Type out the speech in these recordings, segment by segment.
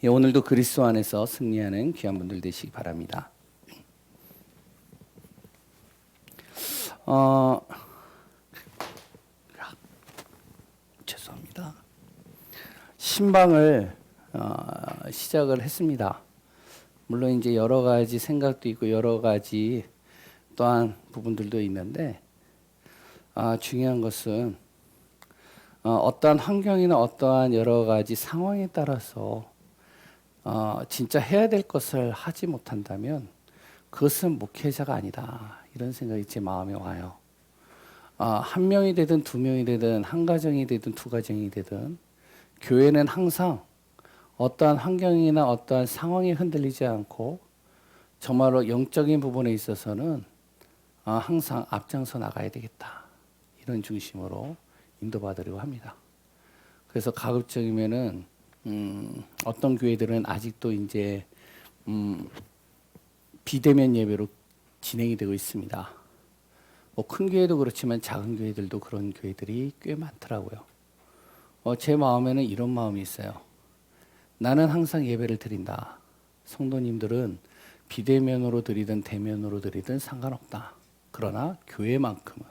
예, 오늘도 그리스도 안에서 승리하는 귀한 분들 되시기 바랍니다. 어, 죄송합니다. 신방을 시작을 했습니다. 물론 이제 여러 가지 생각도 있고 여러 가지 또한 부분들도 있는데 중요한 것은 어떠한 환경이나 어떠한 여러 가지 상황에 따라서 진짜 해야 될 것을 하지 못한다면 그것은 목회자가 아니다. 이런 생각이 제 마음에 와요. 한 명이 되든 두 명이 되든 한 가정이 되든 두 가정이 되든 교회는 항상 어떠한 환경이나 어떠한 상황에 흔들리지 않고 정말로 영적인 부분에 있어서는 항상 앞장서 나가야 되겠다. 이런 중심으로 인도받으려고 합니다. 그래서 가급적이면은 어떤 교회들은 아직도 이제 비대면 예배로 진행이 되고 있습니다. 뭐 큰 교회도 그렇지만 작은 교회들도 그런 교회들이 꽤 많더라고요. 제 마음에는 이런 마음이 있어요. 나는 항상 예배를 드린다. 성도님들은 비대면으로 드리든 대면으로 드리든 상관없다. 그러나 교회만큼은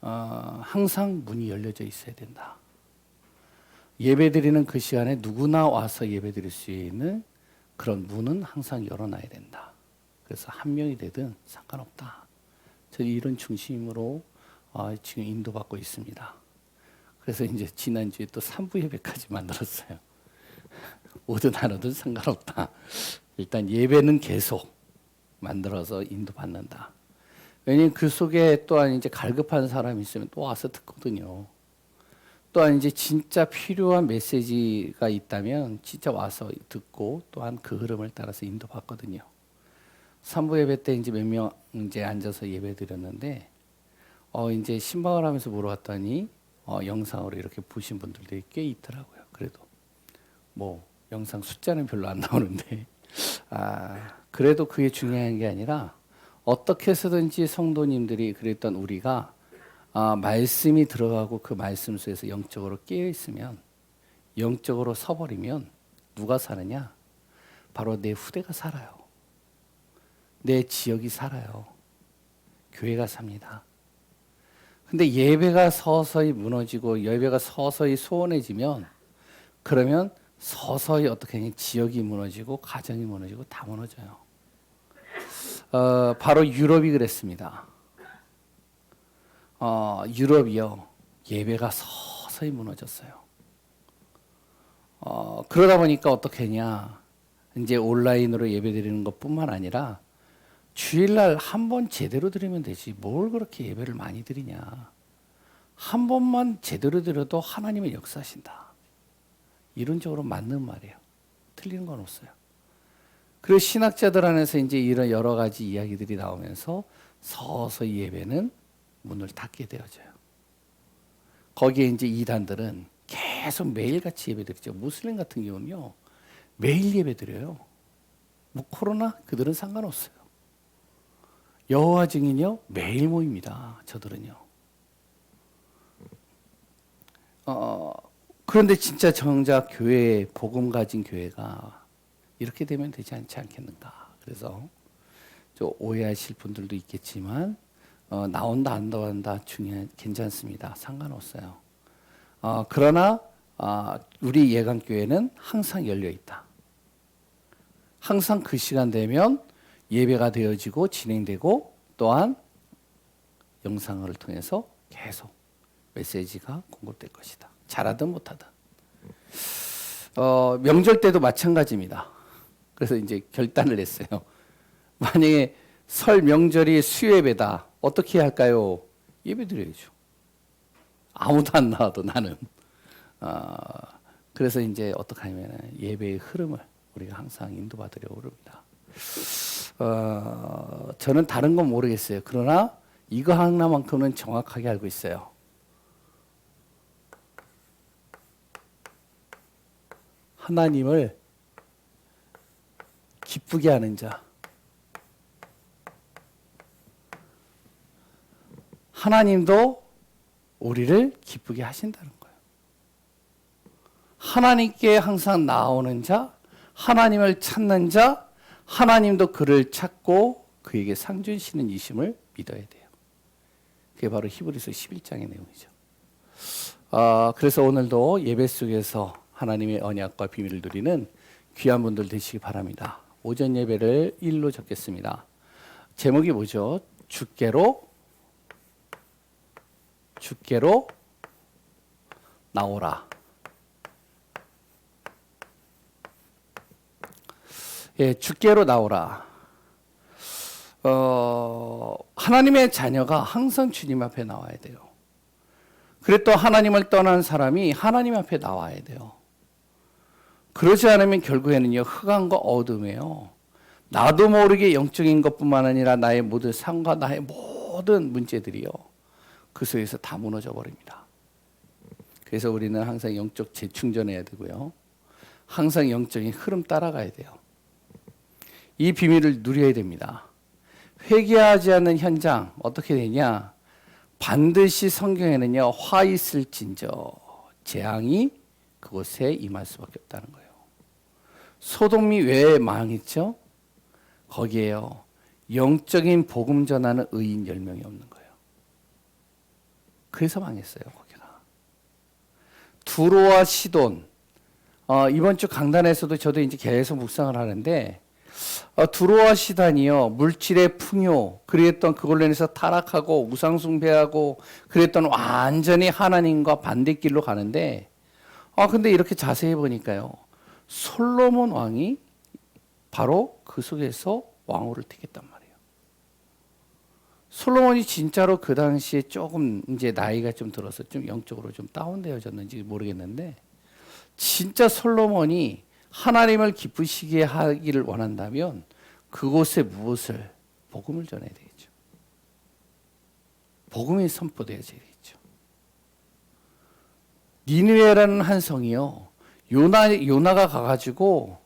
항상 문이 열려져 있어야 된다. 예배 드리는 그 시간에 누구나 와서 예배 드릴 수 있는 그런 문은 항상 열어놔야 된다. 그래서 한 명이 되든 상관없다. 저는 이런 중심으로 지금 인도받고 있습니다. 그래서 이제 지난주에 또 3부 예배까지 만들었어요. 오든 안 오든 상관없다. 일단 예배는 계속 만들어서 인도받는다. 왜냐면 그 속에 또한 이제 갈급한 사람이 있으면 또 와서 듣거든요. 또한 이제 진짜 필요한 메시지가 있다면 진짜 와서 듣고 또한 그 흐름을 따라서 인도받거든요. 3부 예배 때 이제 몇 명 이제 앉아서 예배 드렸는데, 이제 신방을 하면서 물어봤더니, 영상으로 이렇게 보신 분들도 꽤 있더라고요. 그래도, 뭐, 영상 숫자는 별로 안 나오는데, 그래도 그게 중요한 게 아니라, 어떻게 해서든지 성도님들이 그랬던 우리가, 말씀이 들어가고 그 말씀 속에서 영적으로 깨어 있으면, 영적으로 서버리면, 누가 사느냐? 바로 내 후대가 살아요. 내 지역이 살아요. 교회가 삽니다. 근데 예배가 서서히 무너지고 예배가 서서히 소원해지면 그러면 서서히 어떻게 하냐 지역이 무너지고 가정이 무너지고 다 무너져요. 바로 유럽이 그랬습니다. 유럽이요. 예배가 서서히 무너졌어요. 그러다 보니까 어떻게 하냐 이제 온라인으로 예배 드리는 것뿐만 아니라 주일날 한 번 제대로 드리면 되지 뭘 그렇게 예배를 많이 드리냐. 한 번만 제대로 드려도 하나님은 역사하신다. 이론적으로 맞는 말이에요. 틀리는 건 없어요. 그리고 신학자들 안에서 이제 이런 여러 가지 이야기들이 나오면서 서서히 예배는 문을 닫게 되어져요. 거기에 이제 이단들은 계속 매일같이 예배 드리죠. 무슬림 같은 경우는요. 매일 예배 드려요. 뭐 코로나 그들은 상관없어요. 여호와 증인이요 매일 모입니다. 저들은요. 그런데 진짜 정작 교회 복음 가진 교회가 이렇게 되면 되지 않지 않겠는가. 그래서 좀 오해하실 분들도 있겠지만 나온다 안 나온다 괜찮습니다. 상관없어요. 그러나 우리 예강교회는 항상 열려 있다. 항상 그 시간 되면 예배가 되어지고 진행되고 또한 영상을 통해서 계속 메시지가 공급될 것이다. 잘하든 못하든. 명절 때도 마찬가지입니다. 그래서 이제 결단을 했어요. 만약에 설 명절이 수예배다. 어떻게 해야 할까요? 예배 드려야죠. 아무도 안 나와도 나는. 그래서 이제 어떻게 하냐면 예배의 흐름을 우리가 항상 인도받으려고 합니다. 저는 다른 건 모르겠어요. 그러나 이거 하나만큼은 정확하게 알고 있어요. 하나님을 기쁘게 하는 자. 하나님도 우리를 기쁘게 하신다는 거예요. 하나님께 항상 나오는 자, 하나님을 찾는 자, 하나님도 그를 찾고 그에게 상 주시는 이심을 믿어야 돼요. 그게 바로 히브리서 11장의 내용이죠. 그래서 오늘도 예배 속에서 하나님의 언약과 비밀을 누리는 귀한 분들 되시기 바랍니다. 오전 예배를 1로 적겠습니다. 제목이 뭐죠? 주께로 나오라. 예, 주께로 나오라. 하나님의 자녀가 항상 주님 앞에 나와야 돼요. 그리고 또 하나님을 떠난 사람이 하나님 앞에 나와야 돼요. 그러지 않으면 결국에는요, 흑암과 어둠이에요. 나도 모르게 영적인 것뿐만 아니라 나의 모든 삶과 나의 모든 문제들이요, 그 속에서 다 무너져 버립니다. 그래서 우리는 항상 영적 재충전해야 되고요, 항상 영적인 흐름 따라가야 돼요. 이 비밀을 누려야 됩니다. 회개하지 않는 현장 어떻게 되냐? 반드시 성경에는요, 화 있을진저 재앙이 그곳에 임할 수밖에 없다는 거예요. 소돔이 왜 망했죠? 거기에요, 영적인 복음 전하는 의인 10명이 없는 거예요. 그래서 망했어요. 거기가. 두로와 시돈, 이번 주 강단에서도 저도 이제 계속 묵상을 하는데, 두로와 시단이요, 물질의 풍요, 그랬던 그걸로 인해서 타락하고 우상숭배하고 그랬던 완전히 하나님과 반대길로 가는데, 근데 이렇게 자세히 보니까요, 솔로몬 왕이 바로 그 속에서 왕후를 택했단 말이에요. 솔로몬이 진짜로 그 당시에 조금 이제 나이가 좀 들어서 좀 영적으로 좀 다운되어졌는지 모르겠는데, 진짜 솔로몬이 하나님을 기쁘시게 하기를 원한다면 그곳에 무엇을? 복음을 전해야 되겠죠. 복음이 선포되어야 되겠죠. 니느웨라는 한 성이요, 요나가 가가지고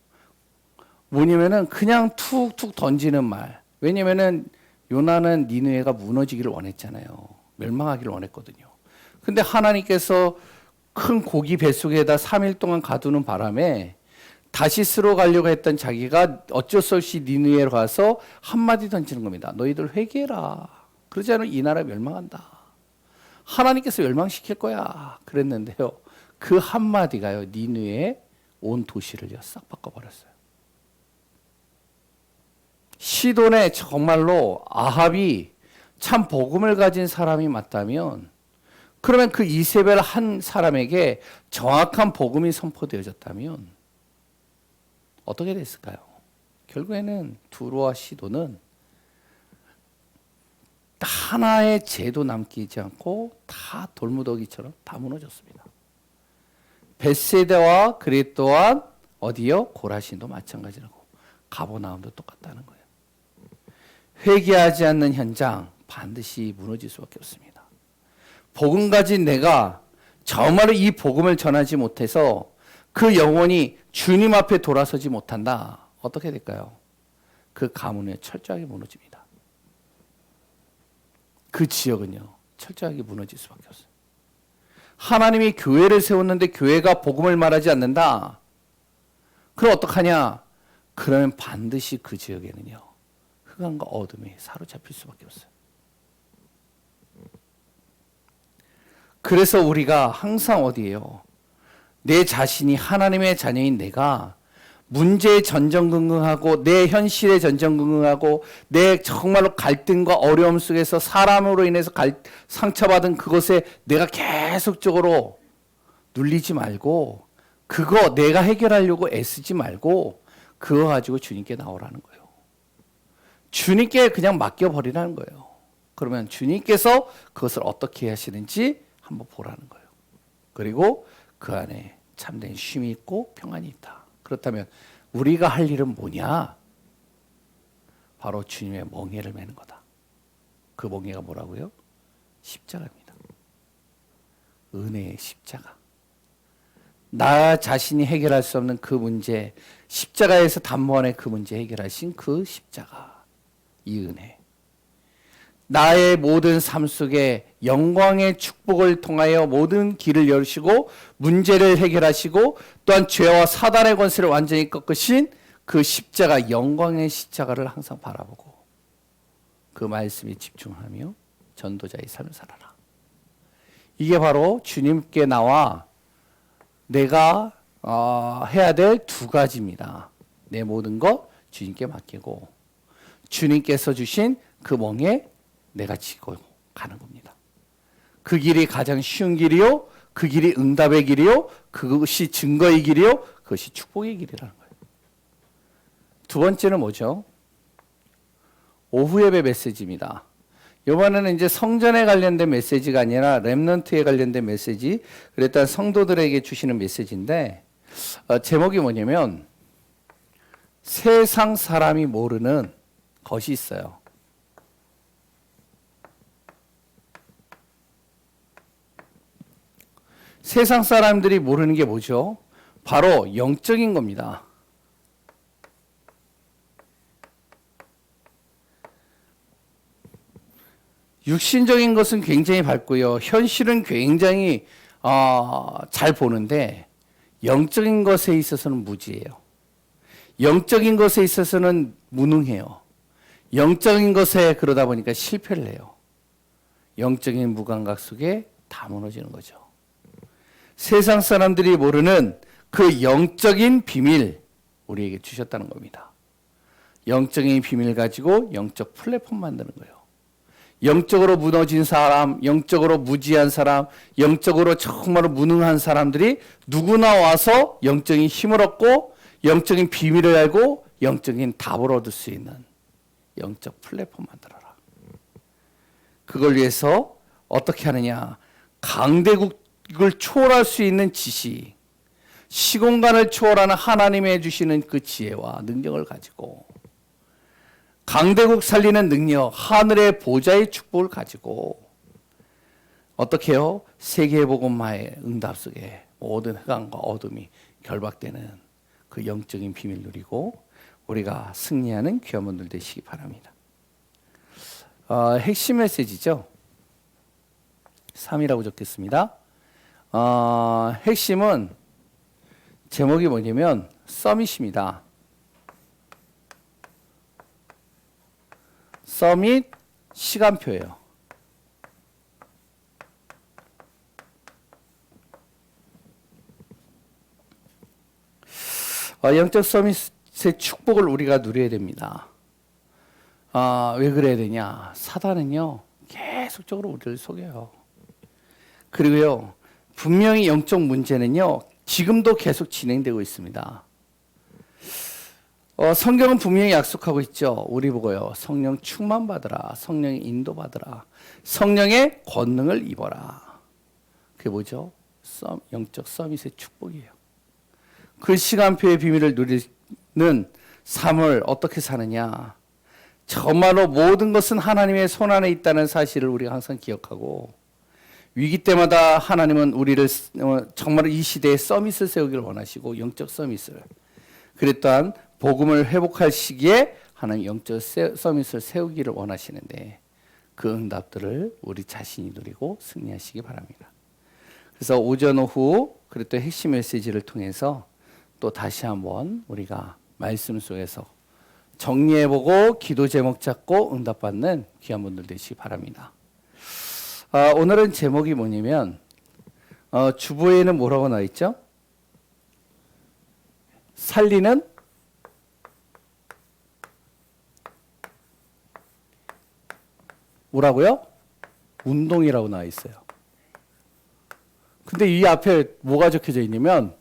뭐냐면은 그냥 툭툭 던지는 말. 왜냐면은 요나는 니느웨가 무너지기를 원했잖아요. 멸망하기를 원했거든요. 근데 하나님께서 큰 고기 뱃속에다 3일 동안 가두는 바람에 다시스로 가려고 했던 자기가 어쩔 수 없이 니느웨로 가서 한마디 던지는 겁니다. 너희들 회개해라. 그러지 않으면 이 나라 멸망한다. 하나님께서 멸망시킬 거야. 그랬는데요, 그 한마디가요, 니느웨의 온 도시를 싹 바꿔버렸어요. 시돈에 정말로 아합이 참 복음을 가진 사람이 맞다면, 그러면 그 이세벨 한 사람에게 정확한 복음이 선포되어졌다면 어떻게 됐을까요? 결국에는 두로와 시돈은 하나의 죄도 남기지 않고 다 돌무더기처럼 다 무너졌습니다. 벳세다와 그리 또한 어디요? 고라신도 마찬가지라고, 가버나움도 똑같다는 거예요. 회개하지 않는 현장 반드시 무너질 수밖에 없습니다. 복음 가진 내가 정말로 이 복음을 전하지 못해서 그 영혼이 주님 앞에 돌아서지 못한다. 어떻게 될까요? 그 가문에 철저하게 무너집니다. 그 지역은요, 철저하게 무너질 수밖에 없어요. 하나님이 교회를 세웠는데 교회가 복음을 말하지 않는다. 그럼 어떡하냐? 그러면 반드시 그 지역에는요, 흑암과 어둠이 사로잡힐 수밖에 없어요. 그래서 우리가 항상 어디예요? 내 자신이 하나님의 자녀인 내가 문제에 전전긍긍하고 내 현실에 전전긍긍하고 내 정말로 갈등과 어려움 속에서 사람으로 인해서 상처받은 그것에 내가 계속적으로 눌리지 말고, 그거 내가 해결하려고 애쓰지 말고 그거 가지고 주님께 나오라는 거예요. 주님께 그냥 맡겨버리라는 거예요. 그러면 주님께서 그것을 어떻게 하시는지 한번 보라는 거예요. 그리고 그 안에 참된 쉼이 있고 평안이 있다. 그렇다면 우리가 할 일은 뭐냐? 바로 주님의 멍에를 매는 거다. 그 멍에가 뭐라고요? 십자가입니다. 은혜의 십자가. 나 자신이 해결할 수 없는 그 문제, 십자가에서 단번에 그 문제 해결하신 그 십자가, 이 은혜. 나의 모든 삶 속에 영광의 축복을 통하여 모든 길을 열으시고 문제를 해결하시고 또한 죄와 사단의 권세를 완전히 꺾으신 그 십자가, 영광의 십자가를 항상 바라보고 그 말씀에 집중하며 전도자의 삶을 살아라. 이게 바로 주님께 나와 내가 해야 될 두 가지입니다. 내 모든 것 주님께 맡기고 주님께서 주신 그 멍에 내가 지고 가는 겁니다. 그 길이 가장 쉬운 길이요, 그 길이 응답의 길이요, 그것이 증거의 길이요, 그것이 축복의 길이라는 거예요. 두 번째는 뭐죠? 오후 예배 메시지입니다. 이번에는 이제 성전에 관련된 메시지가 아니라 렘넌트에 관련된 메시지, 그랬던 성도들에게 주시는 메시지인데 제목이 뭐냐면 세상 사람이 모르는 것이 있어요. 세상 사람들이 모르는 게 뭐죠? 바로 영적인 겁니다. 육신적인 것은 굉장히 밝고요. 현실은 굉장히 잘 보는데 영적인 것에 있어서는 무지해요. 영적인 것에 있어서는 무능해요. 영적인 것에 그러다 보니까 실패를 해요. 영적인 무감각 속에 다 무너지는 거죠. 세상 사람들이 모르는 그 영적인 비밀 우리에게 주셨다는 겁니다. 영적인 비밀 가지고 영적 플랫폼 만드는 거예요. 영적으로 무너진 사람, 영적으로 무지한 사람, 영적으로 정말로 무능한 사람들이 누구나 와서 영적인 힘을 얻고 영적인 비밀을 알고 영적인 답을 얻을 수 있는 영적 플랫폼 만들어라. 그걸 위해서 어떻게 하느냐? 강대국을 초월할 수 있는 지식, 시공간을 초월하는 하나님이 해주시는 그 지혜와 능력을 가지고 강대국 살리는 능력, 하늘의 보좌의 축복을 가지고 어떻게 해요? 세계 복음화의 응답 속에 모든 흑암과 어둠이 결박되는 그 영적인 비밀 누리고 우리가 승리하는 귀한 분들 되시기 바랍니다. 핵심 메시지죠. 3이라고 적겠습니다. 핵심은 제목이 뭐냐면 서밋입니다. 서밋 시간표예요. 영적 서밋의 축복을 우리가 누려야 됩니다. 왜 그래야 되냐? 사단은요 계속적으로 우리를 속여요. 그리고요 분명히 영적 문제는요 지금도 계속 진행되고 있습니다. 성경은 분명히 약속하고 있죠. 우리 보고요. 성령 충만 받으라. 성령의 인도 받으라. 성령의 권능을 입어라. 그게 뭐죠? 영적 서밋의 축복이에요. 그 시간표의 비밀을 누리는 삶을 어떻게 사느냐? 정말로 모든 것은 하나님의 손 안에 있다는 사실을 우리가 항상 기억하고 위기 때마다 하나님은 우리를 정말 이 시대에 서밋을 세우기를 원하시고 영적 서밋을 그랬던 복음을 회복할 시기에 하나님 영적 서밋을 세우기를 원하시는데 그 응답들을 우리 자신이 누리고 승리하시기 바랍니다. 그래서 오전 오후 그랬던 핵심 메시지를 통해서 또 다시 한번 우리가 말씀 속에서 정리해보고 기도 제목 잡고 응답받는 귀한 분들 되시기 바랍니다. 오늘은 제목이 뭐냐면 주보에는 뭐라고 나와 있죠? 살리는 뭐라고요? 운동이라고 나와 있어요. 근데 이 앞에 뭐가 적혀져 있냐면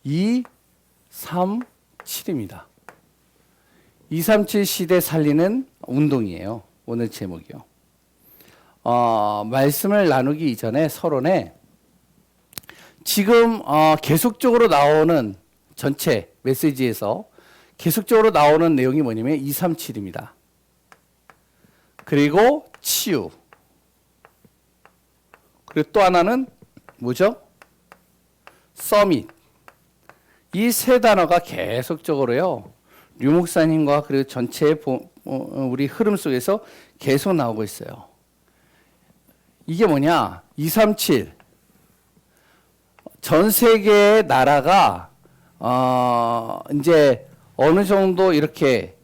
2, 3, 7입니다. 2, 3, 7 시대 살리는 운동이에요. 오늘 제목이요. 말씀을 나누기 이전에 서론에 지금 계속적으로 나오는 전체 메시지에서 계속적으로 나오는 내용이 뭐냐면 2, 3, 7입니다. 그리고 치유. 그리고 또 하나는 뭐죠? 서밋. 이 세 단어가 계속적으로요. 류 목사님과 그리고 전체 우리 흐름 속에서 계속 나오고 있어요. 이게 뭐냐? 237. 전 세계의 나라가 이제 어느 정도 이렇게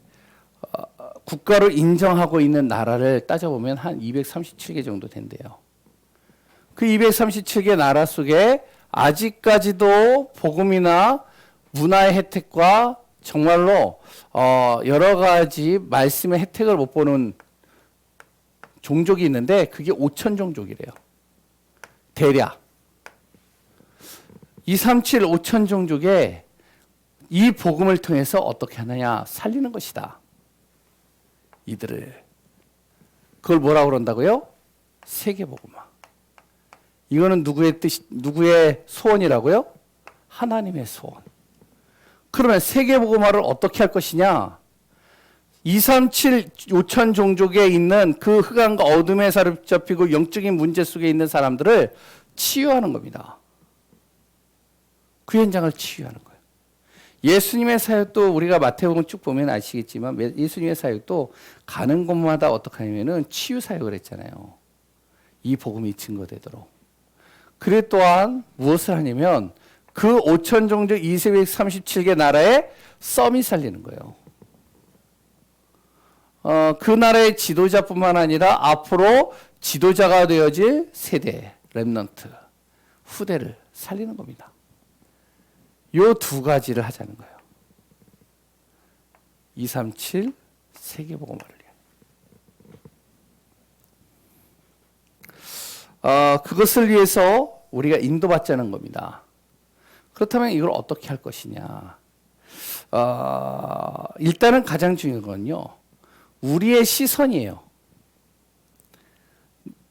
국가로 인정하고 있는 나라를 따져보면 한 237개 정도 된대요. 그 237개 나라 속에 아직까지도 복음이나 문화의 혜택과 정말로 여러 가지 말씀의 혜택을 못 보는 종족이 있는데 그게 5천 종족이래요. 대략. 237, 5천 종족에 이 복음을 통해서 어떻게 하느냐? 살리는 것이다. 이들을. 그걸 뭐라고 그런다고요? 세계복음화. 이거는 누구의 소원이라고요? 하나님의 소원. 그러면 세계복음화를 어떻게 할 것이냐? 237, 5천 종족에 있는 그 흑암과 어둠에 사로잡히고 영적인 문제 속에 있는 사람들을 치유하는 겁니다. 그 현장을 치유하는 거예요. 예수님의 사역도 우리가 마태복음 쭉 보면 아시겠지만 예수님의 사역도 가는 곳마다 어떻게 하냐면은 치유 사역을 했잖아요. 이 복음이 증거되도록. 그래 또한 무엇을 하냐면 그 5천 종족 237개 나라에 썸이 살리는 거예요. 그 나라의 지도자뿐만 아니라 앞으로 지도자가 되어질 세대, 렘넌트, 후대를 살리는 겁니다. 요 두 가지를 하자는 거예요. 237 세계복음화를 위해. 그것을 위해서 우리가 인도받자는 겁니다. 그렇다면 이걸 어떻게 할 것이냐? 일단은 가장 중요한 건요. 우리의 시선이에요.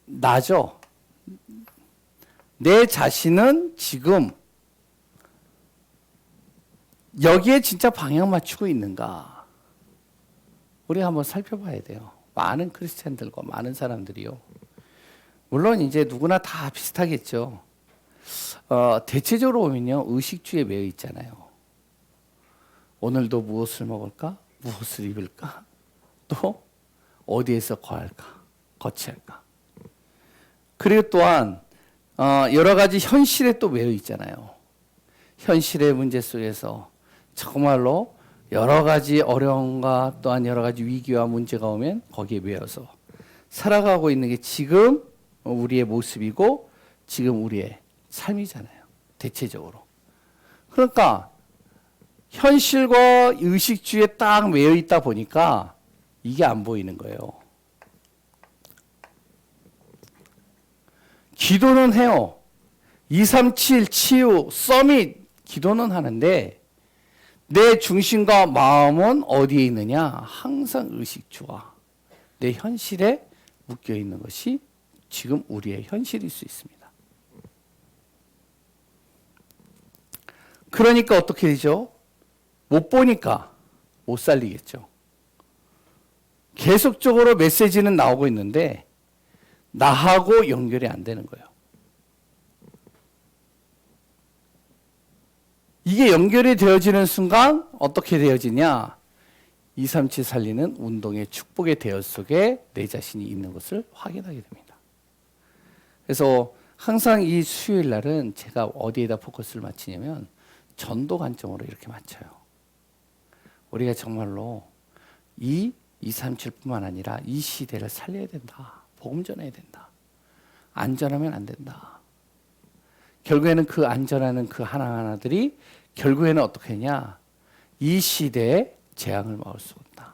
나죠. 내 자신은 지금 여기에 진짜 방향 맞추고 있는가? 우리가 한번 살펴봐야 돼요. 많은 크리스찬들과 많은 사람들이요. 물론 이제 누구나 다 비슷하겠죠. 대체적으로 보면요. 의식주에 매여 있잖아요. 오늘도 무엇을 먹을까? 무엇을 입을까? 또 어디에서 거치할까? 그리고 또한 여러 가지 현실에 또 매여 있잖아요. 현실의 문제 속에서 정말로 여러 가지 어려움과 또한 여러 가지 위기와 문제가 오면 거기에 매여서 살아가고 있는 게 지금 우리의 모습이고 지금 우리의 삶이잖아요. 대체적으로. 그러니까 현실과 의식주에 딱 매여 있다 보니까 이게 안 보이는 거예요. 기도는 해요. 237 치유, 서밋 기도는 하는데 내 중심과 마음은 어디에 있느냐? 항상 의식주와 내 현실에 묶여 있는 것이 지금 우리의 현실일 수 있습니다. 그러니까 어떻게 되죠? 못 보니까 못 살리겠죠. 계속적으로 메시지는 나오고 있는데 나하고 연결이 안 되는 거예요. 이게 연결이 되어지는 순간 어떻게 되어지냐? 237 살리는 운동의 축복의 대열 속에 내 자신이 있는 것을 확인하게 됩니다. 그래서 항상 이 수요일 날은 제가 어디에다 포커스를 맞추냐면 전도 관점으로 이렇게 맞춰요. 우리가 정말로 이 237뿐만 아니라 이 시대를 살려야 된다. 복음 전해야 된다. 안전하면 안 된다. 결국에는 그 안전하는 그 하나하나들이 결국에는 어떻게 하냐? 이 시대에 재앙을 막을 수 없다.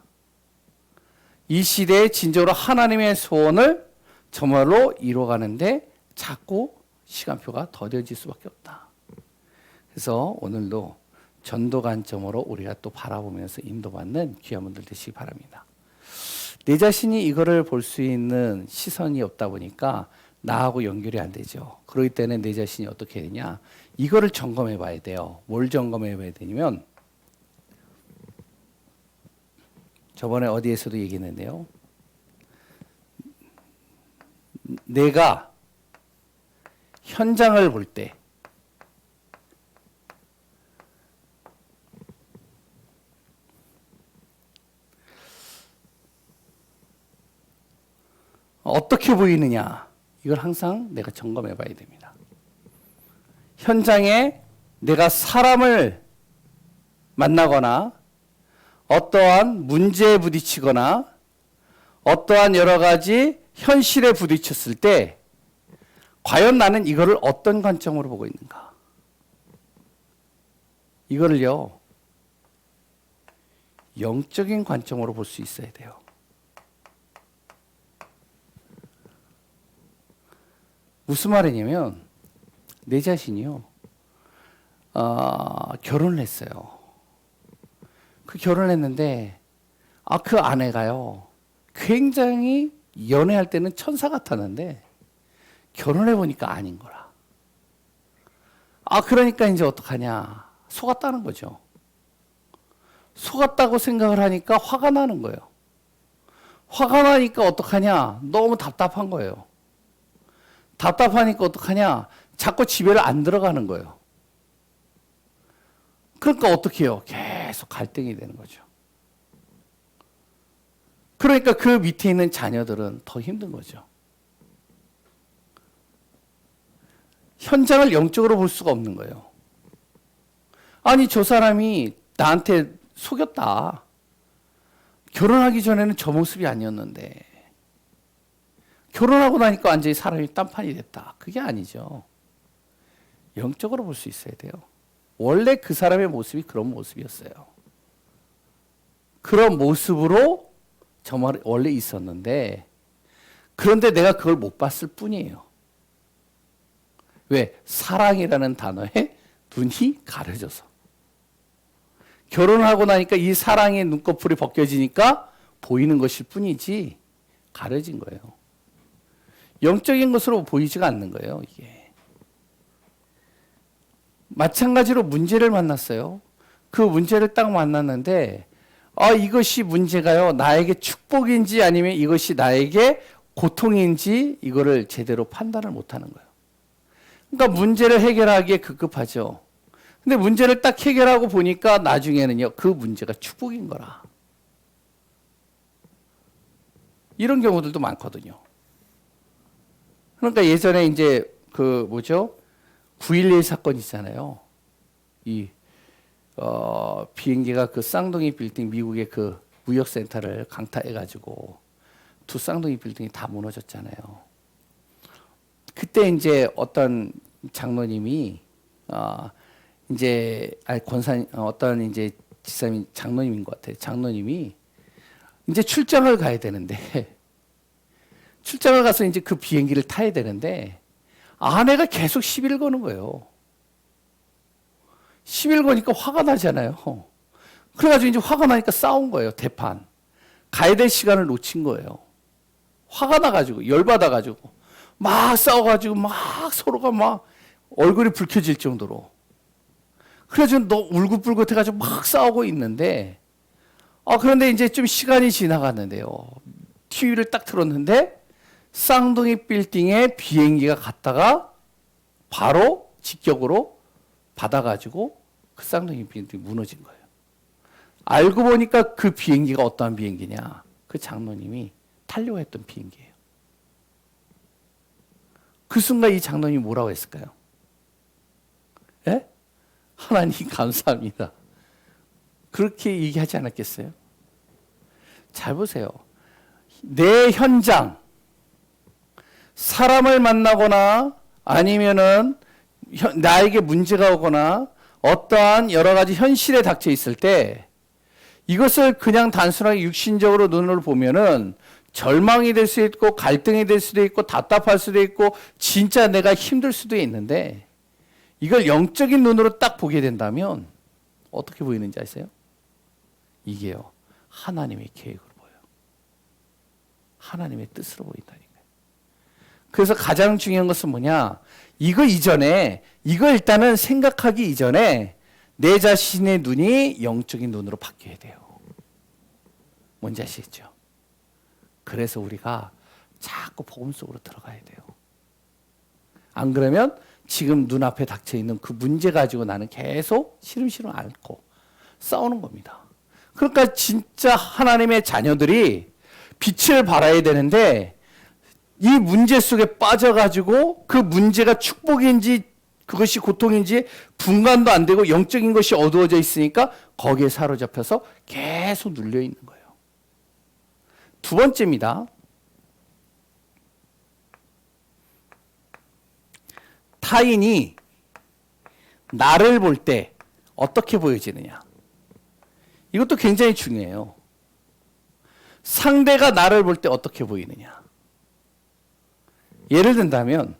이 시대에 진정으로 하나님의 소원을 정말로 이루어가는데 자꾸 시간표가 더뎌질 수밖에 없다. 그래서 오늘도 전도 관점으로 우리가 또 바라보면서 인도받는 귀한 분들 되시기 바랍니다. 내 자신이 이거를 볼 수 있는 시선이 없다 보니까 나하고 연결이 안 되죠. 그렇기 때문에 내 자신이 어떻게 되냐? 이거를 점검해 봐야 돼요. 뭘 점검해 봐야 되냐면 저번에 어디에서도 얘기했는데요. 내가 현장을 볼 때 어떻게 보이느냐? 이걸 항상 내가 점검해 봐야 됩니다. 현장에 내가 사람을 만나거나 어떠한 문제에 부딪히거나 어떠한 여러 가지 현실에 부딪혔을 때 과연 나는 이거를 어떤 관점으로 보고 있는가? 이거를요, 영적인 관점으로 볼 수 있어야 돼요. 무슨 말이냐면 내 자신이요, 결혼을 했어요. 그 결혼을 했는데 그 아내가요 굉장히 연애할 때는 천사 같았는데 결혼해 보니까 아닌 거라. 그러니까 이제 어떡하냐, 속았다는 거죠. 속았다고 생각을 하니까 화가 나는 거예요. 화가 나니까 어떡하냐, 너무 답답한 거예요. 답답하니까 어떡하냐, 자꾸 집에를 안 들어가는 거예요. 그러니까 어떻게 해요? 계속 갈등이 되는 거죠. 그러니까 그 밑에 있는 자녀들은 더 힘든 거죠. 현장을 영적으로 볼 수가 없는 거예요. 아니, 저 사람이 나한테 속였다. 결혼하기 전에는 저 모습이 아니었는데 결혼하고 나니까 완전히 사람이 딴판이 됐다. 그게 아니죠. 영적으로 볼 수 있어야 돼요. 원래 그 사람의 모습이 그런 모습이었어요. 그런 모습으로 정말 원래 있었는데, 그런데 내가 그걸 못 봤을 뿐이에요. 왜? 사랑이라는 단어에 눈이 가려져서. 결혼하고 나니까 이 사랑의 눈꺼풀이 벗겨지니까 보이는 것일 뿐이지 가려진 거예요. 영적인 것으로 보이지가 않는 거예요, 이게. 마찬가지로 문제를 만났어요. 그 문제를 딱 만났는데 이것이 문제가요, 나에게 축복인지 아니면 이것이 나에게 고통인지 이거를 제대로 판단을 못하는 거예요. 그러니까 문제를 해결하기에 급급하죠. 근데 문제를 딱 해결하고 보니까 나중에는요, 그 문제가 축복인 거라. 이런 경우들도 많거든요. 그러니까 예전에 이제 9.11 사건 있잖아요. 비행기가 그 쌍둥이 빌딩, 미국의 그 무역센터를 강타해가지고 두 쌍둥이 빌딩이 다 무너졌잖아요. 그때 이제 어떤 장로님이 어떤 이제 지사님, 장로님인 것 같아요. 장로님이 이제 출장을 가야 되는데 출장을 가서 이제 그 비행기를 타야 되는데 아내가 계속 시비를 거는 거예요. 시비를 거니까 화가 나잖아요. 그래가지고 이제 화가 나니까 싸운 거예요. 대판. 가야 될 시간을 놓친 거예요. 화가 나가지고, 열받아가지고, 막 싸워가지고, 막 서로가 막 얼굴이 붉혀질 정도로. 그래가지고 너 울긋불긋 해가지고 막 싸우고 있는데, 그런데 이제 좀 시간이 지나갔는데요. TV를 딱 틀었는데, 쌍둥이 빌딩에 비행기가 갔다가 바로 직격으로 받아가지고 그 쌍둥이 빌딩이 무너진 거예요. 알고 보니까 그 비행기가 어떠한 비행기냐, 그 장로님이 타려고 했던 비행기예요. 그 순간 이 장로님이 뭐라고 했을까요? 예? 하나님 감사합니다. 그렇게 얘기하지 않았겠어요? 잘 보세요. 내 현장, 사람을 만나거나 아니면은 나에게 문제가 오거나 어떠한 여러 가지 현실에 닥쳐 있을 때 이것을 그냥 단순하게 육신적으로 눈으로 보면은 절망이 될 수 있고 갈등이 될 수도 있고 답답할 수도 있고 진짜 내가 힘들 수도 있는데, 이걸 영적인 눈으로 딱 보게 된다면 어떻게 보이는지 아세요? 이게요, 하나님의 계획으로 보여요. 하나님의 뜻으로 보인다니까요. 그래서 가장 중요한 것은 뭐냐, 이거 일단은 생각하기 이전에 내 자신의 눈이 영적인 눈으로 바뀌어야 돼요. 뭔지 아시겠죠? 그래서 우리가 자꾸 복음 속으로 들어가야 돼요. 안 그러면 지금 눈앞에 닥쳐 있는 그 문제 가지고 나는 계속 시름시름 앓고 싸우는 겁니다. 그러니까 진짜 하나님의 자녀들이 빛을 발해야 되는데 이 문제 속에 빠져가지고 그 문제가 축복인지 그것이 고통인지 분간도 안 되고 영적인 것이 어두워져 있으니까 거기에 사로잡혀서 계속 눌려 있는 거예요. 두 번째입니다. 타인이 나를 볼 때 어떻게 보여지느냐. 이것도 굉장히 중요해요. 상대가 나를 볼 때 어떻게 보이느냐. 예를 든다면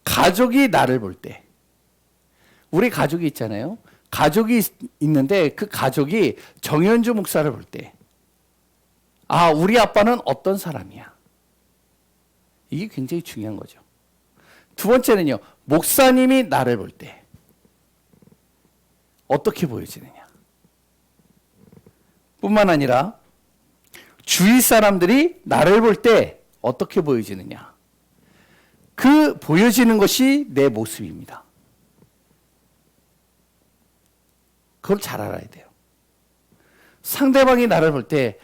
가족이 나를 볼 때, 우리 가족이 있잖아요. 가족이 있는데 그 가족이 정현주 목사를 볼 때, 아, 우리 아빠는 어떤 사람이야. 이게 굉장히 중요한 거죠. 두 번째는요, 목사님이 나를 볼 때 어떻게 보여지느냐. 뿐만 아니라 주위 사람들이 나를 볼 때 어떻게 보여지느냐. 그 보여지는 것이 내 모습입니다. 그걸 잘 알아야 돼요. 상대방이 나를 볼 때,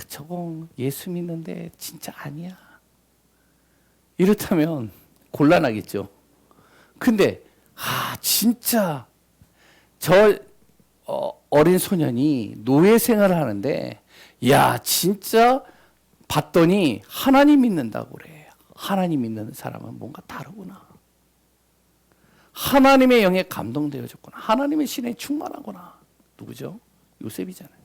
저거 예수 믿는데 진짜 아니야. 이렇다면 곤란하겠죠. 근데, 진짜 저 어린 소년이 노예 생활을 하는데, 야, 진짜 봤더니 하나님 믿는다고 그래. 하나님 믿는 사람은 뭔가 다르구나. 하나님의 영에 감동되어졌구나. 하나님의 신에 충만하구나. 누구죠? 요셉이잖아요.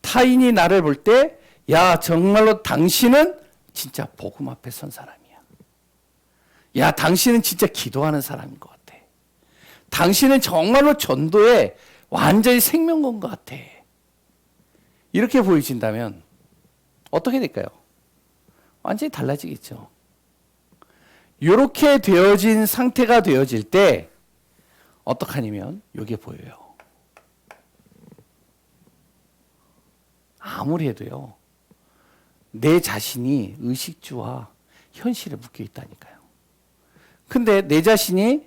타인이 나를 볼 때, 야, 정말로 당신은 진짜 복음 앞에 선 사람이야. 야, 당신은 진짜 기도하는 사람인 것 같아. 당신은 정말로 전도에 완전히 생명건 것 같아. 이렇게 보여진다면 어떻게 될까요? 완전히 달라지겠죠. 이렇게 되어진 상태가 되어질 때 어떡하냐면 이게 보여요. 아무리 해도요, 내 자신이 의식주와 현실에 묶여 있다니까요. 근데 내 자신이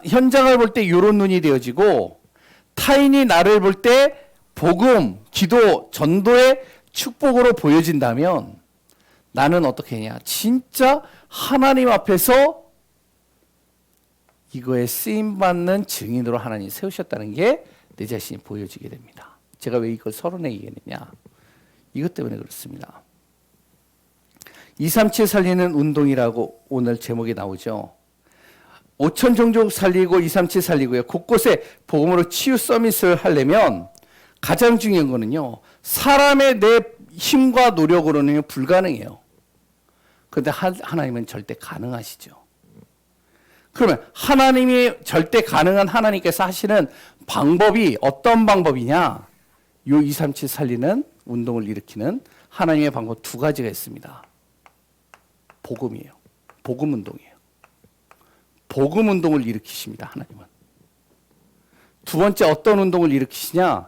현장을 볼 때 이런 눈이 되어지고, 타인이 나를 볼 때 복음, 기도, 전도의 축복으로 보여진다면 나는 어떻게 했냐? 진짜 하나님 앞에서 이거에 쓰임받는 증인으로 하나님이 세우셨다는 게 내 자신이 보여지게 됩니다. 제가 왜 이걸 서론에 얘기했느냐? 이것 때문에 그렇습니다. 237 살리는 운동이라고 오늘 제목이 나오죠. 5천 종족 살리고 237 살리고요. 곳곳에 복음으로 치유 서밋을 하려면 가장 중요한 거는요, 사람의 내 힘과 노력으로는 불가능해요. 그런데 하나님은 절대 가능하시죠. 그러면 하나님이 절대 가능한 하나님께서 하시는 방법이 어떤 방법이냐? 요 237 살리는 운동을 일으키는 하나님의 방법 두 가지가 있습니다. 복음이에요. 복음 운동이에요. 복음 운동을 일으키십니다. 하나님은. 두 번째 어떤 운동을 일으키시냐?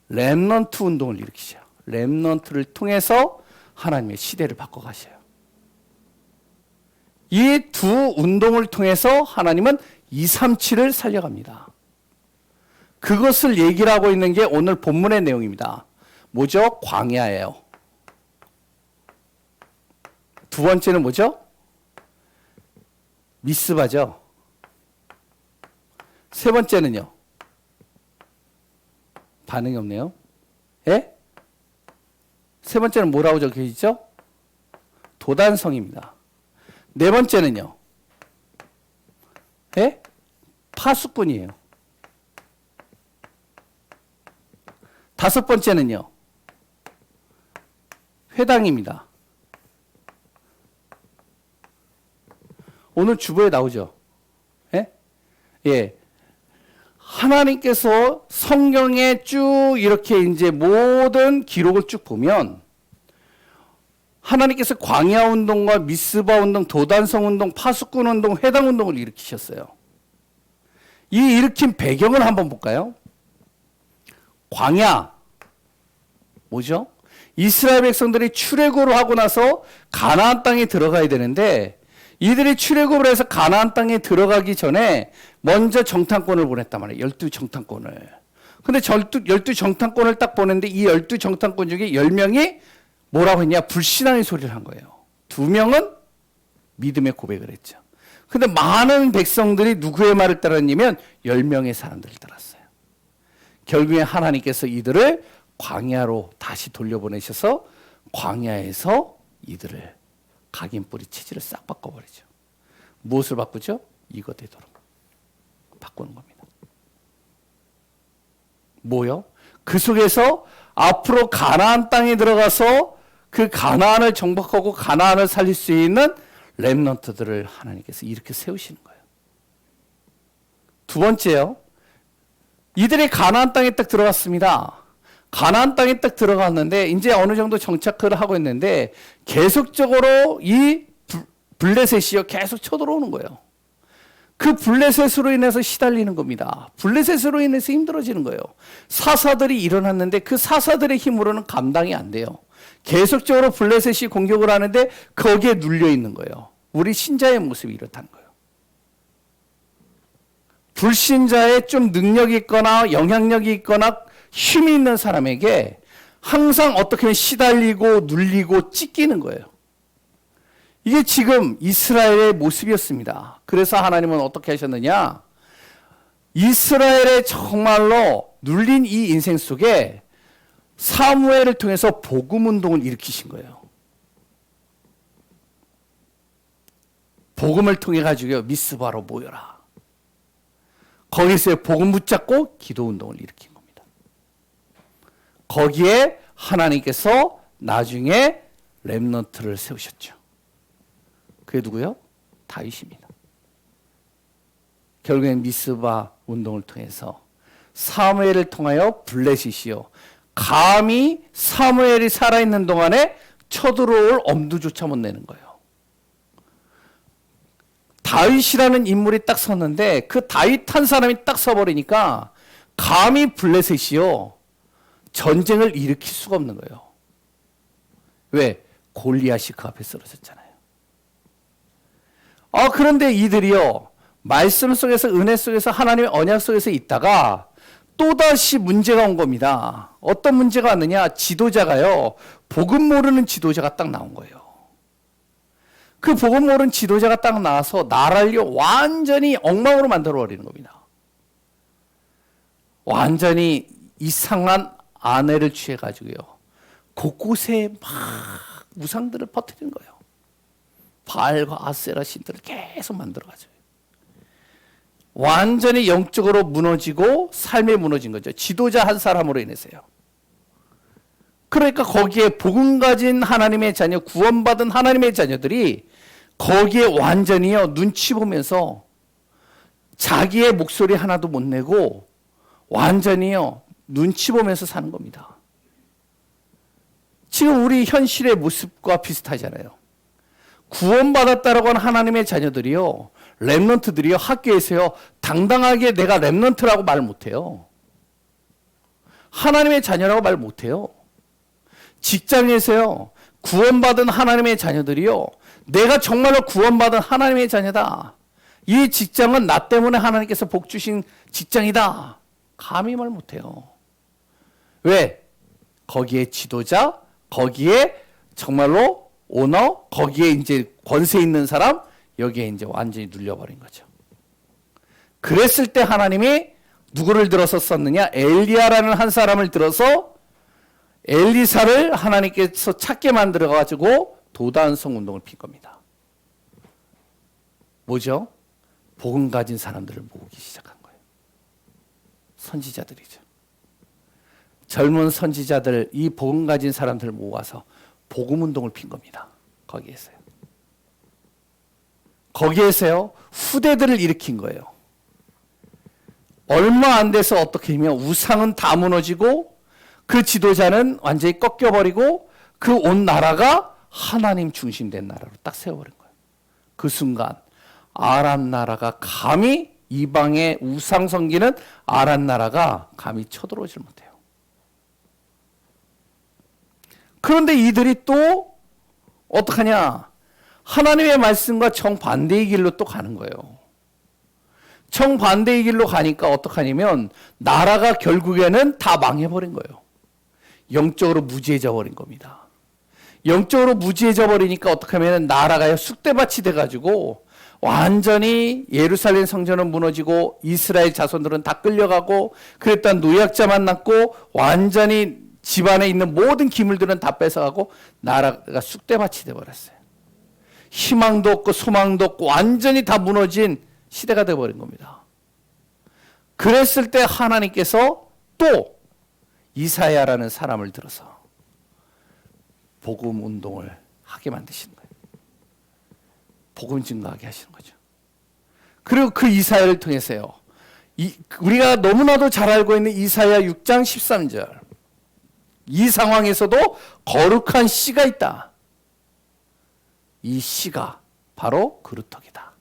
렘넌트 운동을 일으키셔요. 렘넌트를 통해서 하나님의 시대를 바꿔가셔요. 이 두 운동을 통해서 하나님은 237을 살려갑니다. 그것을 얘기를 하고 있는 게 오늘 본문의 내용입니다. 뭐죠? 광야예요. 두 번째는 뭐죠? 미스바죠. 세 번째는요? 반응이 없네요. 예? 세 번째는 뭐라고 적혀 있죠? 도단성입니다. 네 번째는요? 예? 파수꾼이에요. 다섯 번째는요? 회당입니다. 오늘 주보에 나오죠? 예? 예. 하나님께서 성경에 쭉 이렇게 이제 모든 기록을 쭉 보면 하나님께서 광야 운동과 미스바 운동, 도단성 운동, 파수꾼 운동, 회당 운동을 일으키셨어요. 이 일으킨 배경을 한번 볼까요? 광야 뭐죠? 이스라엘 백성들이 출애굽을 하고 나서 가나안 땅에 들어가야 되는데 이들이 출애굽을 해서 가나안 땅에 들어가기 전에 먼저 정탐꾼을 보냈단 말이에요. 12정탐꾼을. 근데 12정탐꾼을 딱 보냈는데 이 12정탐꾼 중에 10명이 뭐라고 했냐? 불신앙의 소리를 한 거예요. 2명은 믿음의 고백을 했죠. 근데 많은 백성들이 누구의 말을 따랐냐면 10명의 사람들을 따랐어요. 결국에 하나님께서 이들을 광야로 다시 돌려보내셔서 광야에서 이들을 각인 뿌리 체질을 싹 바꿔버리죠. 무엇을 바꾸죠? 이거 되도록 바꾸는 겁니다. 뭐요? 그 속에서 앞으로 가나안 땅에 들어가서 그 가나안을 정복하고 가나안을 살릴 수 있는 렘넌트들을 하나님께서 이렇게 세우시는 거예요. 두 번째요. 이들이 가나안 땅에 딱 들어갔습니다. 가나안 땅에 딱 들어갔는데 이제 어느 정도 정착을 하고 있는데 계속적으로 이 블레셋이요 계속 쳐들어오는 거예요. 그 블레셋으로 인해서 시달리는 겁니다. 블레셋으로 인해서 힘들어지는 거예요. 사사들이 일어났는데 그 사사들의 힘으로는 감당이 안 돼요. 계속적으로 블레셋이 공격을 하는데 거기에 눌려 있는 거예요. 우리 신자의 모습이 이렇다는 거예요. 불신자의 좀 능력이 있거나 영향력이 있거나 힘이 있는 사람에게 항상 어떻게 시달리고 눌리고 찢기는 거예요. 이게 지금 이스라엘의 모습이었습니다. 그래서 하나님은 어떻게 하셨느냐? 이스라엘의 정말로 눌린 이 인생 속에 사무엘을 통해서 복음 운동을 일으키신 거예요. 복음을 통해 가지고 미스바로 모여라. 거기서 복음 붙잡고 기도 운동을 일으킨 겁니다. 거기에 하나님께서 나중에 렘넌트를 세우셨죠. 그게 누구요? 다윗입니다. 결국엔 미스바 운동을 통해서 사무엘을 통하여 블레셋이요 감히 사무엘이 살아있는 동안에 쳐들어올 엄두조차 못 내는 거예요. 다윗이라는 인물이 딱 섰는데 그 다윗 한 사람이 딱 서버리니까 감히 블레셋이요 전쟁을 일으킬 수가 없는 거예요. 왜? 골리앗이 그 앞에 쓰러졌잖아요. 그런데 이들이요 말씀 속에서 은혜 속에서 하나님의 언약 속에서 있다가 또다시 문제가 온 겁니다. 어떤 문제가 왔느냐? 지도자가요 복음 모르는 지도자가 딱 나온 거예요. 그 복음 모르는 지도자가 딱 나와서 나라를 완전히 엉망으로 만들어버리는 겁니다. 완전히 이상한 아내를 취해가지고요 곳곳에 막 우상들을 퍼뜨리는 거예요. 바알과 아세라 신들을 계속 만들어가지고 완전히 영적으로 무너지고 삶에 무너진 거죠. 지도자 한 사람으로 인해서요. 그러니까 거기에 복음 가진 하나님의 자녀, 구원받은 하나님의 자녀들이 거기에 완전히요 눈치 보면서 자기의 목소리 하나도 못 내고 완전히요 눈치 보면서 사는 겁니다. 지금 우리 현실의 모습과 비슷하잖아요. 구원받았다라고 하는 하나님의 자녀들이요 렘넌트들이요 학교에서요 당당하게 내가 렘넌트라고 말 못해요. 하나님의 자녀라고 말 못해요. 직장에서요 구원받은 하나님의 자녀들이요 내가 정말로 구원받은 하나님의 자녀다. 이 직장은 나 때문에 하나님께서 복 주신 직장이다. 감히 말 못해요. 왜? 거기에 지도자, 거기에 정말로 오너, 거기에 이제 권세 있는 사람, 여기에 이제 완전히 눌려버린 거죠. 그랬을 때 하나님이 누구를 들어서 썼느냐? 엘리야라는 한 사람을 들어서 엘리사를 하나님께서 찾게 만들어가지고 도단성 운동을 핀 겁니다. 뭐죠? 복음 가진 사람들을 모으기 시작한 거예요. 선지자들이죠. 젊은 선지자들, 이 복음 가진 사람들을 모아서 복음 운동을 핀 겁니다. 거기에서요. 거기에서요, 후대들을 일으킨 거예요. 얼마 안 돼서 어떻게 하면 우상은 다 무너지고 그 지도자는 완전히 꺾여버리고 그 온 나라가 하나님 중심된 나라로 딱 세워버린 거예요. 그 순간 아람 나라가 감히 이방의 우상 섬기는 아람 나라가 감히 쳐들어오질 못해요. 그런데 이들이 또 어떡하냐? 하나님의 말씀과 정반대의 길로 또 가는 거예요. 정반대의 길로 가니까 어떡하냐면 나라가 결국에는 다 망해버린 거예요. 영적으로 무지해져 버린 겁니다. 영적으로 무지해져 버리니까 어떻게 하면 나라가 쑥대밭이 돼가지고 완전히 예루살렘 성전은 무너지고 이스라엘 자손들은 다 끌려가고 그랬던 노약자만 남고 완전히 집안에 있는 모든 기물들은 다 뺏어가고 나라가 쑥대밭이 돼버렸어요. 희망도 없고 소망도 없고 완전히 다 무너진 시대가 돼버린 겁니다. 그랬을 때 하나님께서 또 이사야라는 사람을 들어서 복음 운동을 하게 만드시는 거예요. 복음 증거하게 하시는 거죠. 그리고 그 이사야를 통해서요. 우리가 너무나도 잘 알고 있는 이사야 6장 13절. 이 상황에서도 거룩한 씨가 있다. 이 씨가 바로 그루터기다.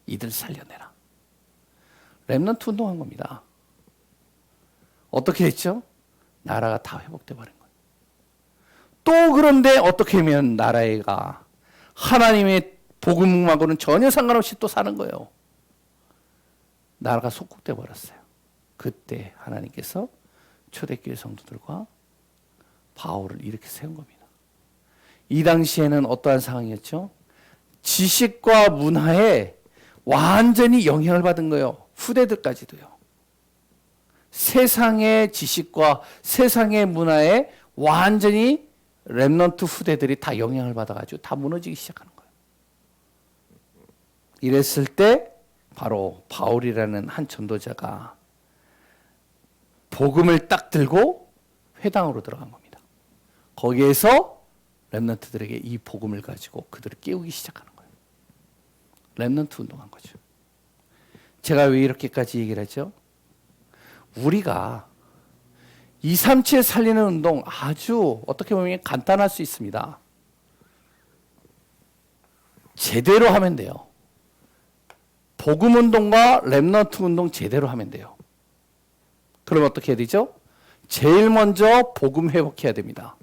이들 살려내라. 렘넌트 운동한 겁니다. 어떻게 했죠? 나라가 다 회복돼 버린 거예요. 또 그런데 어떻게 하면 나라가 하나님의 복음하고는 전혀 상관없이 또 사는 거예요. 나라가 속국돼 버렸어요. 그때 하나님께서 초대교회 성도들과 바울을 이렇게 세운 겁니다. 이 당시에는 어떠한 상황이었죠? 지식과 문화에 완전히 영향을 받은 거예요. 후대들까지도요. 세상의 지식과 세상의 문화에 완전히 렘넌트 후대들이 다 영향을 받아가지고 다 무너지기 시작하는 거예요. 이랬을 때 바로 바울이라는 한 전도자가 복음을 딱 들고 회당으로 들어간 겁니다. 거기에서 렘넌트들에게 이 복음을 가지고 그들을 깨우기 시작하는 거예요. 렘넌트 운동한 거죠. 제가 왜 이렇게까지 얘기를 하죠? 우리가 237 살리는 운동 아주 어떻게 보면 간단할 수 있습니다. 제대로 하면 돼요. 복음 운동과 렘넌트 운동 제대로 하면 돼요. 그럼 어떻게 해야 되죠? 제일 먼저 복음 회복해야 됩니다.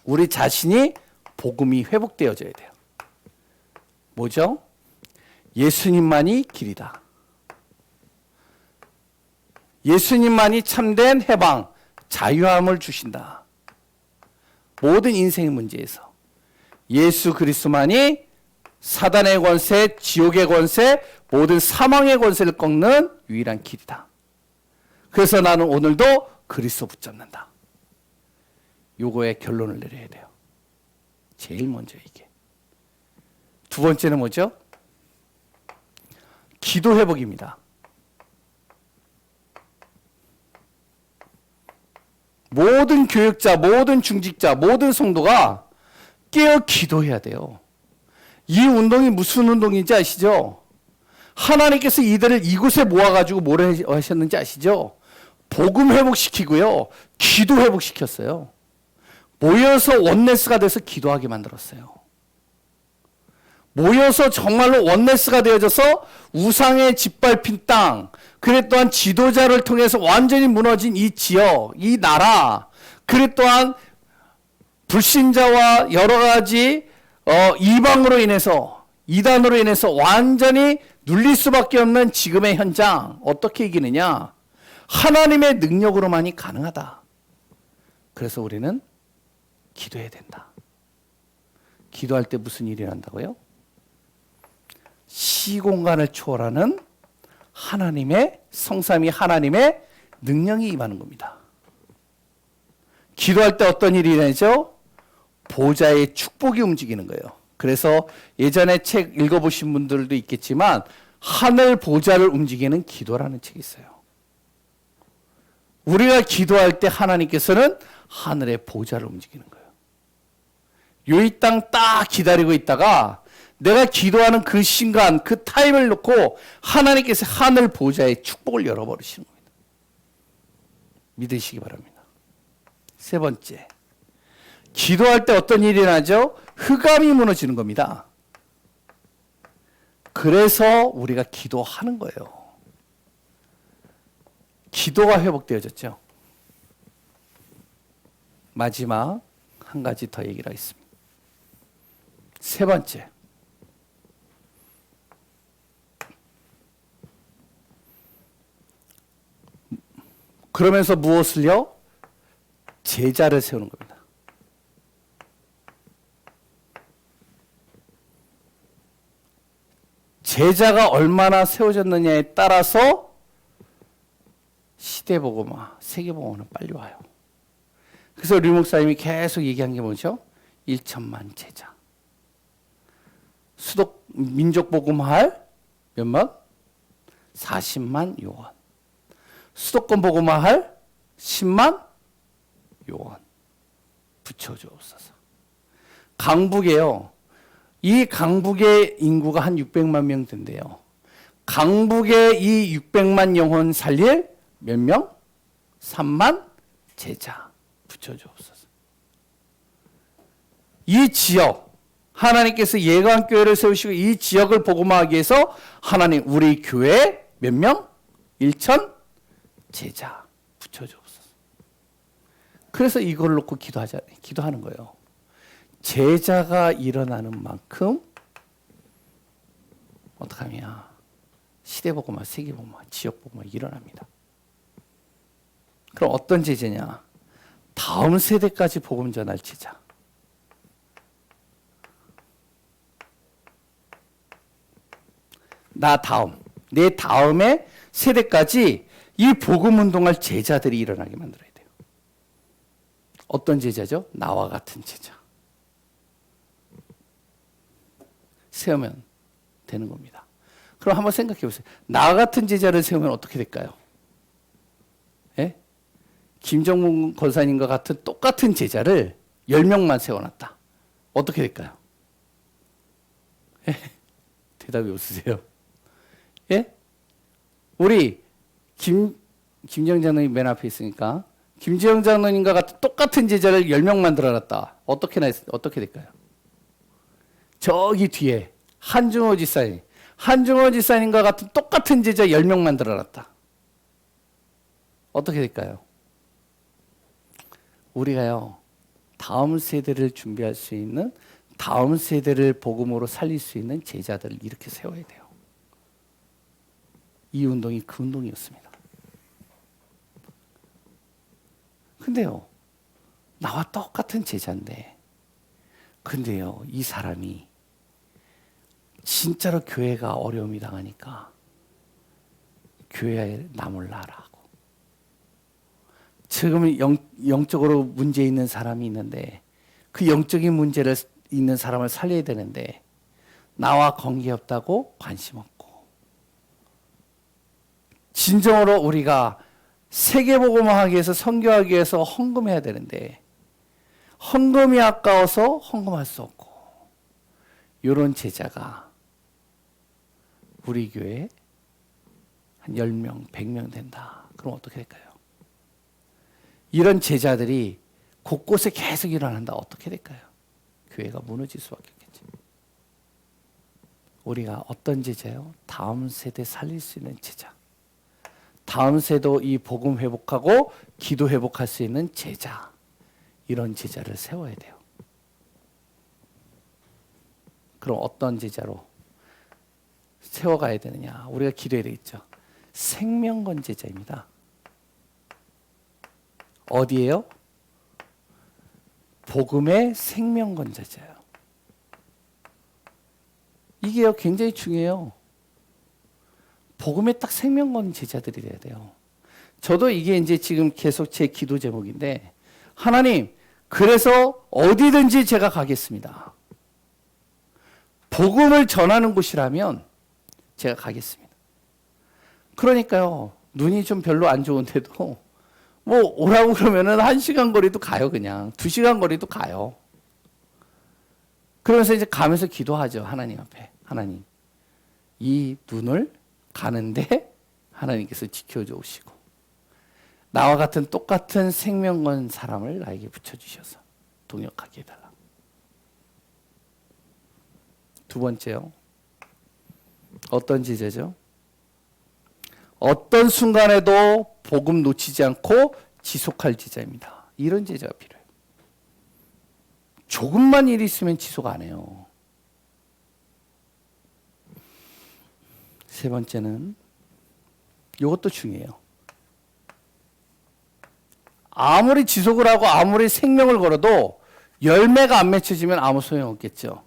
우리 자신이 복음이 회복되어져야 돼요. 뭐죠? 예수님만이 길이다. 예수님만이 참된 해방, 자유함을 주신다. 모든 인생의 문제에서 예수 그리스도만이 사단의 권세, 지옥의 권세, 모든 사망의 권세를 꺾는 유일한 길이다. 그래서 나는 오늘도 그리스도 붙잡는다. 요거에 결론을 내려야 돼요. 제일 먼저 이게. 두 번째는 뭐죠? 기도 회복입니다. 모든 교육자, 모든 중직자, 모든 성도가 깨어 기도해야 돼요. 이 운동이 무슨 운동인지 아시죠? 하나님께서 이들을 이곳에 모아가지고 뭘 하셨는지 아시죠? 복음 회복시키고요. 기도 회복시켰어요. 모여서 원네스가 돼서 기도하게 만들었어요. 모여서 정말로 원네스가 되어져서 우상의 짓밟힌 땅, 그래 또한 지도자를 통해서 완전히 무너진 이 지역, 이 나라, 그래 또한 불신자와 여러 가지 이방으로 인해서, 이단으로 인해서 완전히 눌릴 수밖에 없는 지금의 현장, 어떻게 이기느냐? 하나님의 능력으로만이 가능하다. 그래서 우리는 기도해야 된다. 기도할 때 무슨 일이 난다고요? 시공간을 초월하는 하나님의 성삼위 하나님의 능력이 임하는 겁니다. 기도할 때 어떤 일이 일어나죠? 보좌의 축복이 움직이는 거예요. 그래서 예전에 책 읽어보신 분들도 있겠지만 하늘 보좌를 움직이는 기도라는 책이 있어요. 우리가 기도할 때 하나님께서는 하늘의 보좌를 움직이는 거예요. 이 땅 딱 기다리고 있다가 내가 기도하는 그 순간, 그 타임을 놓고 하나님께서 하늘 보좌의 축복을 열어버리시는 겁니다. 믿으시기 바랍니다. 세 번째, 기도할 때 어떤 일이 일어나죠? 흑암이 무너지는 겁니다. 그래서 우리가 기도하는 거예요. 기도가 회복되어졌죠. 마지막 한 가지 더 얘기를 하겠습니다. 세 번째, 그러면서 무엇을요? 제자를 세우는 겁니다. 제자가 얼마나 세워졌느냐에 따라서 시대복음화, 세계복음화는 빨리 와요. 그래서 류 목사님이 계속 얘기한 게 뭐죠? 1천만 제자. 수도 민족복음화할 몇만? 40만 요원. 수도권 복음화할 10만 요원. 붙여주옵소서. 강북에요. 이 강북의 인구가 한 600만 명 된대요. 강북에 이 600만 영혼 살릴 몇 명? 3만 제자 붙여주옵소서. 이 지역, 하나님께서 예관교회를 세우시고 이 지역을 복음화하기 위해서 하나님 우리 교회에 몇 명? 1천 제자 붙여주옵소서. 그래서 이걸 놓고 기도하는 거예요. 제자가 일어나는 만큼 어떡하면 시대복음화, 세계복음화, 지역복음화 일어납니다. 그럼 어떤 제자냐? 다음 세대까지 복음 전할 제자. 나 다음, 내 다음의 세대까지 이 복음 운동할 제자들이 일어나게 만들어야 돼요. 어떤 제자죠? 나와 같은 제자. 세우면 되는 겁니다. 그럼 한번 생각해 보세요. 나 같은 제자를 세우면 어떻게 될까요? 예? 김정문 권사님과 같은 똑같은 제자를 10명만 세워놨다. 어떻게 될까요? 예? 대답이 없으세요? 예? 우리 김지영 장로님 맨 앞에 있으니까 김지영 장로님과 같은 똑같은 제자를 10명 만들어놨다. 어떻게 될까요? 저기 뒤에 한중호 지사님과 같은 똑같은 제자 10명 만들어놨다. 어떻게 될까요? 우리가요, 다음 세대를 준비할 수 있는, 다음 세대를 복음으로 살릴 수 있는 제자들을 이렇게 세워야 돼요. 이 운동이 그 운동이었습니다. 근데요, 나와 똑같은 제자인데, 근데요, 이 사람이 진짜로 교회가 어려움이 당하니까 교회에 나몰라라고. 지금 영적으로 문제 있는 사람이 있는데 그 영적인 문제를 있는 사람을 살려야 되는데 나와 관계없다고 관심 없고, 진정으로 우리가 세계복음화하기 위해서 선교하기 위해서 헌금해야 되는데 헌금이 아까워서 헌금할 수 없고, 이런 제자가 우리 교회에 한 10명, 100명 된다. 그럼 어떻게 될까요? 이런 제자들이 곳곳에 계속 일어난다. 어떻게 될까요? 교회가 무너질 수밖에 없겠지. 우리가 어떤 제자요? 다음 세대 살릴 수 있는 제자. 다음 세대도 이 복음 회복하고 기도 회복할 수 있는 제자. 이런 제자를 세워야 돼요. 그럼 어떤 제자로 세워가야 되느냐? 우리가 기도해야 되겠죠. 생명건 제자입니다. 어디예요? 복음의 생명건 제자예요. 이게요, 굉장히 중요해요. 복음에 딱 생명건 제자들이 돼야 돼요. 저도 이게 이제 지금 계속 제 기도 제목인데, 하나님, 그래서 어디든지 제가 가겠습니다. 복음을 전하는 곳이라면 제가 가겠습니다. 그러니까요, 눈이 좀 별로 안 좋은데도 뭐 오라고 그러면은 1시간 거리도 가요. 그냥 2시간 거리도 가요. 그러면서 이제 가면서 기도하죠. 하나님 앞에. 하나님, 이 눈을 가는데 하나님께서 지켜주시고 나와 같은 똑같은 생명건 사람을 나에게 붙여주셔서 동역하게 해달라. 두 번째요. 어떤 제자죠? 어떤 순간에도 복음 놓치지 않고 지속할 제자입니다. 이런 제자가 필요해요. 조금만 일이 있으면 지속 안 해요. 세 번째는 이것도 중요해요. 아무리 지속을 하고 아무리 생명을 걸어도 열매가 안 맺혀지면 아무 소용없겠죠.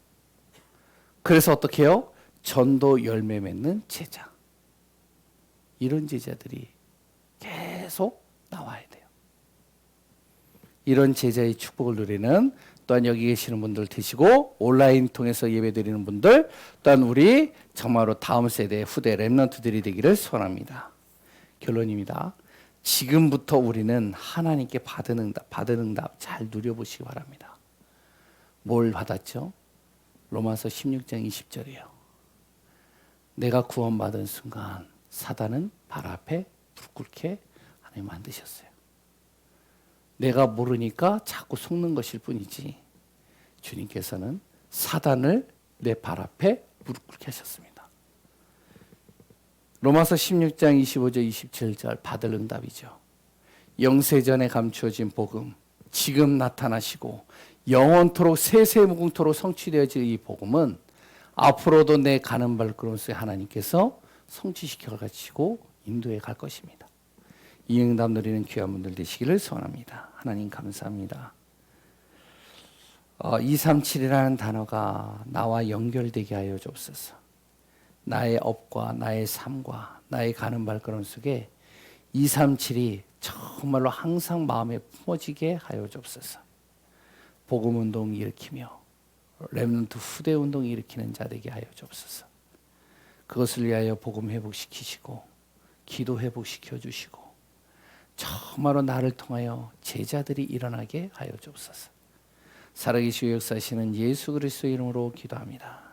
그래서 어떻게 해요? 전도 열매 맺는 제자. 이런 제자들이 계속 나와야 돼요. 이런 제자의 축복을 누리는 또한 여기 계시는 분들 되시고 온라인 통해서 예배드리는 분들 또한 우리 정말로 다음 세대 후대 렘넌트들이 되기를 소원합니다. 결론입니다. 지금부터 우리는 하나님께 받은 응답 잘 누려보시기 바랍니다. 뭘 받았죠? 로마서 16장 20절이에요. 내가 구원받은 순간 사단은 발 앞에 불 끓게 하나님 만드셨어요. 내가 모르니까 자꾸 속는 것일 뿐이지 주님께서는 사단을 내 발 앞에 무릎 꿇게 하셨습니다. 로마서 16장 25절 27절 받을 응답이죠. 영세전에 감추어진 복음, 지금 나타나시고 영원토록 세세무궁토록 성취되어질 이 복음은 앞으로도 내 가는 발걸음에 하나님께서 성취시켜 가시고 인도해 갈 것입니다. 이 응답 누리는 귀한 분들 되시기를 소원합니다. 하나님 감사합니다. 237이라는 단어가 나와 연결되게 하여 주옵소서. 나의 업과 나의 삶과 나의 가는 발걸음 속에 237이 정말로 항상 마음에 품어지게 하여 주옵소서. 복음운동 일으키며 렘넌트 후대 운동 일으키는 자 되게 하여 주옵소서. 그것을 위하여 복음 회복시키시고 기도 회복시켜 주시고 정말로 나를 통하여 제자들이 일어나게 하여 주옵소서. 살아계시고 역사하시는 예수 그리스도의 이름으로 기도합니다.